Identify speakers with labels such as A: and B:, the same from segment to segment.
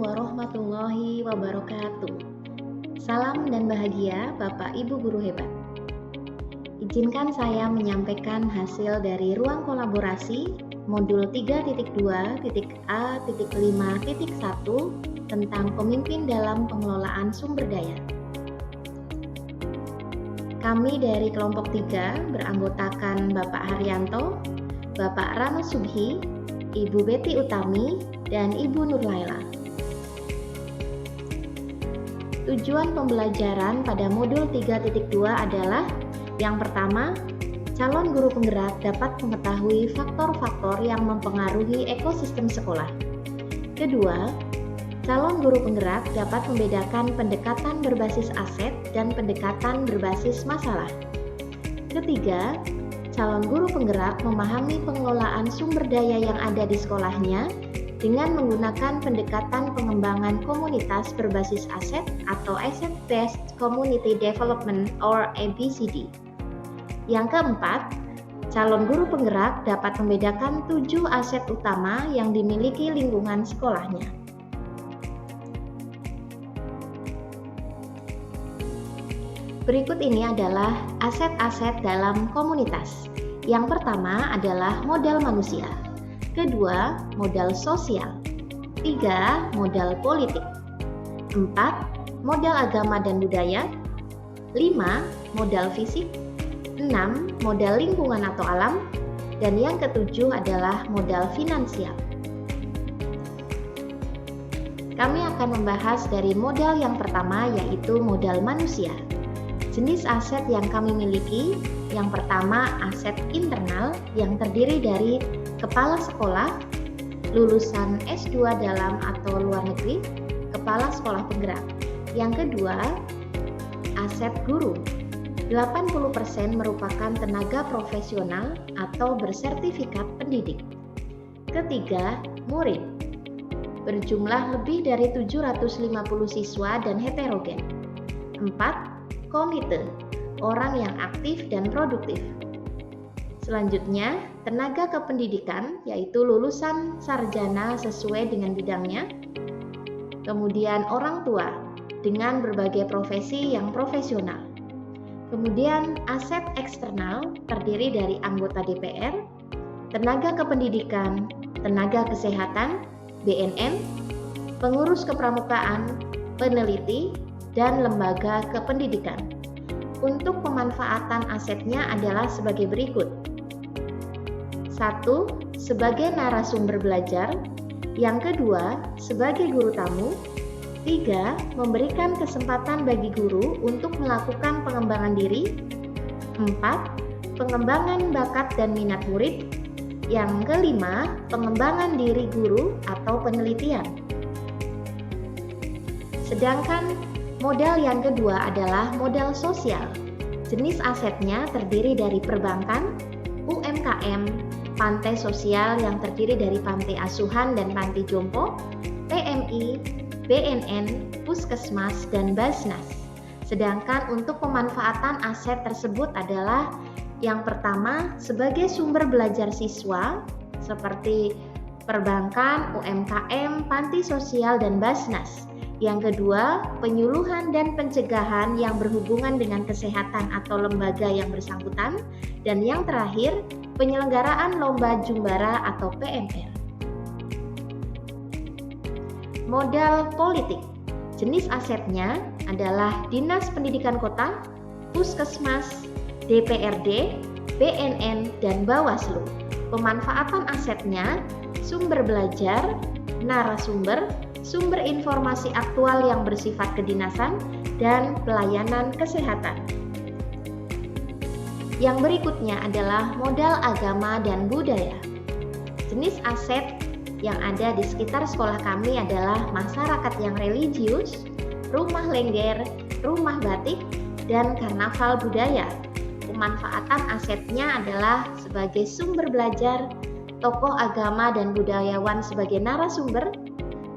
A: warahmatullahi wabarakatuh. Salam dan bahagia Bapak Ibu Guru hebat. Izinkan saya menyampaikan hasil dari ruang kolaborasi modul 3.2.A.5.1 tentang pemimpin dalam pengelolaan sumber daya. Kami dari kelompok 3 beranggotakan Bapak Haryanto, Bapak Rano Subhi, Ibu Betty Utami, dan Ibu Nur Laila. Tujuan pembelajaran pada modul 3.2 adalah yang pertama, calon guru penggerak dapat mengetahui faktor-faktor yang mempengaruhi ekosistem sekolah. Kedua, calon guru penggerak dapat membedakan pendekatan berbasis aset dan pendekatan berbasis masalah. Ketiga, calon guru penggerak memahami pengelolaan sumber daya yang ada di sekolahnya dengan menggunakan pendekatan pengembangan komunitas berbasis aset atau Asset Based Community Development or ABCD. Yang keempat, calon guru penggerak dapat membedakan 7 aset utama yang dimiliki lingkungan sekolahnya. Berikut ini adalah aset-aset dalam komunitas. Yang pertama adalah modal manusia. Kedua, modal sosial. 3, modal politik. 4, modal agama dan budaya. 5, modal fisik. 6, modal lingkungan atau alam. Dan yang ketujuh adalah modal finansial. Kami akan membahas dari modal yang pertama, yaitu modal manusia. Jenis aset yang kami miliki, yang pertama aset internal yang terdiri dari kepala sekolah, lulusan S2 dalam atau luar negeri, kepala sekolah penggerak. Yang kedua, aset guru. 80% merupakan tenaga profesional atau bersertifikat pendidik. Ketiga, murid. Berjumlah lebih dari 750 siswa dan heterogen. 4, komite, orang yang aktif dan produktif. Selanjutnya, tenaga kependidikan, yaitu lulusan sarjana sesuai dengan bidangnya. Kemudian orang tua, dengan berbagai profesi yang profesional. Kemudian aset eksternal, terdiri dari anggota DPR, tenaga kependidikan, tenaga kesehatan, BNN, pengurus kepramukaan, peneliti, dan lembaga kependidikan. Untuk pemanfaatan asetnya adalah sebagai berikut. 1. Sebagai narasumber belajar. Yang kedua, sebagai guru tamu. 3. Memberikan kesempatan bagi guru untuk melakukan pengembangan diri. 4. Pengembangan bakat dan minat murid. Yang kelima, pengembangan diri guru atau penelitian. Sedangkan modal yang kedua adalah modal sosial. Jenis asetnya terdiri dari perbankan, UMKM, pantai sosial yang terdiri dari panti asuhan dan panti jompo, PMI, BNN, Puskesmas, dan Basnas. Sedangkan untuk pemanfaatan aset tersebut adalah yang pertama sebagai sumber belajar siswa seperti perbankan, UMKM, panti sosial, dan Basnas. Yang kedua, penyuluhan dan pencegahan yang berhubungan dengan kesehatan atau lembaga yang bersangkutan. Dan yang terakhir, penyelenggaraan lomba jumbara atau PMR. Modal politik. Jenis asetnya adalah Dinas Pendidikan Kota, Puskesmas, DPRD, BNN, dan Bawaslu. Pemanfaatan asetnya, sumber belajar, narasumber, sumber informasi aktual yang bersifat kedinasan, dan pelayanan kesehatan. Yang berikutnya adalah modal agama dan budaya. Jenis aset yang ada di sekitar sekolah kami adalah masyarakat yang religius, rumah lengger, rumah batik, dan karnaval budaya. Pemanfaatan asetnya adalah sebagai sumber belajar, tokoh agama dan budayawan sebagai narasumber.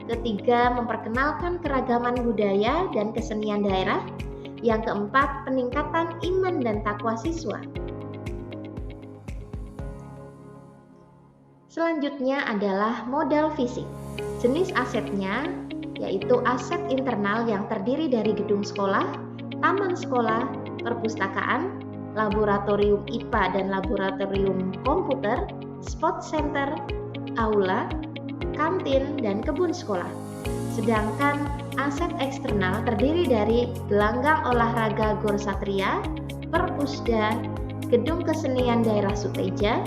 A: Ketiga, memperkenalkan keragaman budaya dan kesenian daerah. Yang keempat, peningkatan iman dan takwa siswa. Selanjutnya adalah modal fisik. Jenis asetnya yaitu aset internal yang terdiri dari gedung sekolah, taman sekolah, perpustakaan, laboratorium IPA dan laboratorium komputer, sport center, aula, kantin, dan kebun sekolah. Sedangkan aset eksternal terdiri dari gelanggang olahraga Gor Satria, Perpusda, gedung kesenian daerah Suteja,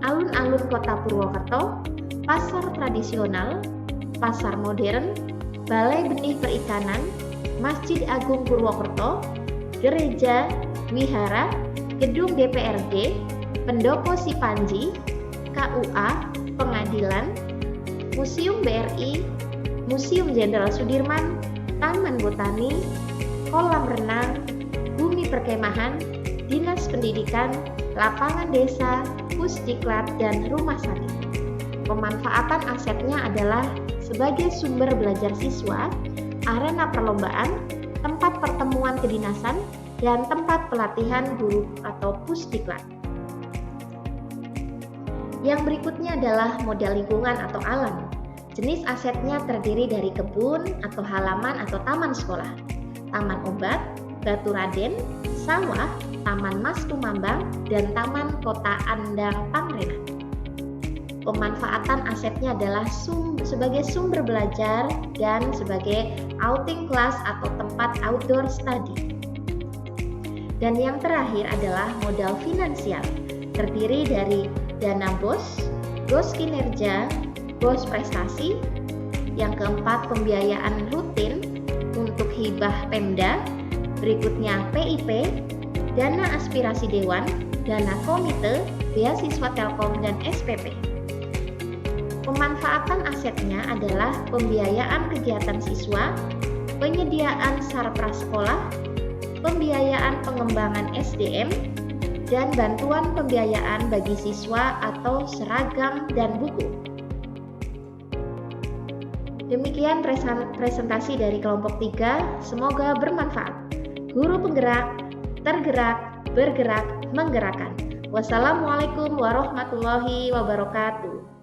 A: alun-alun kota Purwokerto, pasar tradisional, pasar modern, balai benih perikanan, Masjid Agung Purwokerto, gereja, wihara, gedung DPRD, pendopo Sipanji, KUA, pengadilan, Museum BRI, Museum Jenderal Sudirman, Taman Botani, kolam renang, bumi perkemahan, dinas pendidikan, lapangan desa, pusdiklat, dan rumah sakit. Pemanfaatan asetnya adalah sebagai sumber belajar siswa, arena perlombaan, tempat pertemuan kedinasan, dan tempat pelatihan guru atau pusdiklat. Yang berikutnya adalah modal lingkungan atau alam. Jenis asetnya terdiri dari kebun atau halaman atau taman sekolah, taman obat, batu raden, sawah, taman Mas Tumambang, dan taman kota Andang Pangrenan. Pemanfaatan asetnya adalah sebagai sumber belajar dan sebagai outing class atau tempat outdoor study. Dan yang terakhir adalah modal finansial, terdiri dari dana BOS, BOS kinerja, BOS prestasi. Yang keempat, pembiayaan rutin untuk hibah Pemda, berikutnya PIP, dana aspirasi dewan, dana komite, beasiswa Telkom, dan SPP. Pemanfaatan asetnya adalah pembiayaan kegiatan siswa, penyediaan sarpras sekolah, pembiayaan pengembangan SDM, dan bantuan pembiayaan bagi siswa atau seragam dan buku. Demikian presentasi dari kelompok 3, semoga bermanfaat. Guru penggerak, tergerak, bergerak, menggerakkan. Wassalamualaikum warahmatullahi wabarakatuh.